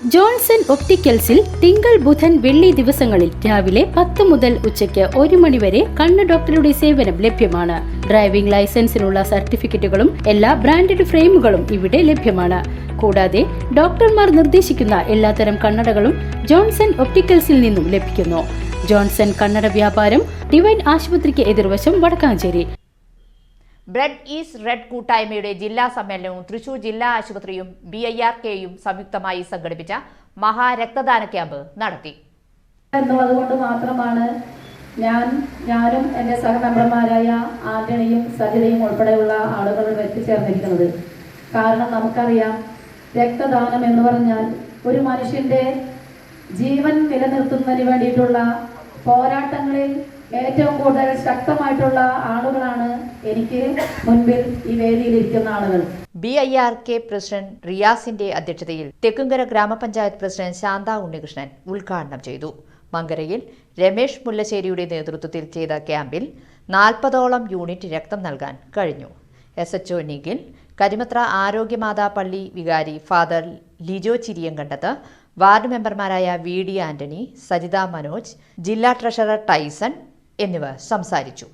Johnson ഒപ്റ്റിക്കൽസിൽ തിങ്കൾ ബുധൻ വെള്ളി ദിവസങ്ങളിൽ രാവിലെ 10 മുതൽ ഉച്ചയ്ക്ക് 1 മണി വരെ കണ്ണ് ഡോക്ടറുടെ സേവനം ലഭ്യമാണ്. ഡ്രൈവിംഗ് ലൈസൻസിനുള്ള സർട്ടിഫിക്കറ്റുകളും എല്ലാ ബ്രാൻഡഡ് ഫ്രെയിമുകളും ഇവിടെ ലഭ്യമാണ്. കൂടാതെ ഡോക്ടർമാർ നിർദ്ദേശിക്കുന്ന എല്ലാത്തരം കണ്ണടകളും ജോൺസൺ ഒപ്റ്റിക്കൽസിൽ നിന്നും ലഭിക്കുന്നു. ജോൺസൺ കണ്ണട വ്യാപാരം ഡിവൈൻ ആശുപത്രിക്ക് എതിർവശം വടക്കാഞ്ചേരി. ബ്രെഡ് ഈസ് റെഡ് കൂട്ടായ്മയുടെ ജില്ലാ സമ്മേളനവും തൃശൂർ ജില്ലാ ആശുപത്രിയും BIRKയും സംയുക്തമായി സംഘടിപ്പിച്ച മഹാരക്തദാന ക്യാമ്പ് നടത്തി. എന്നുള്ളതുകൊണ്ട് മാത്രമാണ് ഞാനും എൻ്റെ സഹമെമ്പർമാരായ ആന്റണിയും സജിതയും ഉൾപ്പെടെയുള്ള ആളുകൾ എത്തിച്ചേർന്നിരിക്കുന്നത്. കാരണം നമുക്കറിയാം, രക്തദാനം എന്ന് പറഞ്ഞാൽ ഒരു മനുഷ്യൻ്റെ ജീവൻ നിലനിർത്തുന്നതിന് വേണ്ടിയിട്ടുള്ള പോരാട്ടങ്ങളിൽ ഏറ്റവും കൂടുതൽ ശക്തമായിട്ടുള്ള ആളുകളാണ് എനിക്ക് മുൻപിൽ ഈ വേദിയിലിരിക്കുന്ന ആളുകൾ. BIRK പ്രസിഡന്റ് റിയാസിന്റെ അധ്യക്ഷതയിൽ തെക്കുംകര ഗ്രാമപഞ്ചായത്ത് പ്രസിഡന്റ് ശാന്ത ഉണ്ണികൃഷ്ണൻ ഉദ്ഘാടനം ചെയ്തു. മങ്കരയിൽ രമേശ് മുല്ലശ്ശേരിയുടെ നേതൃത്വത്തിൽ ചെയ്ത ക്യാമ്പിൽ 40ഓളം യൂണിറ്റ് രക്തം നൽകാൻ കഴിഞ്ഞു. SHO നിഖിൽ, കരിമത്ര ആരോഗ്യമാതാ പള്ളി വികാരി ഫാദർ ലിജോ ചിരിയങ്കണ്ടത്ത്, വാർഡ് മെമ്പർമാരായ VD ആന്റണി, സജിത മനോജ്, ജില്ലാ ട്രഷറർ ടൈസൺ എന്നിവർ സംസാരിച്ചു.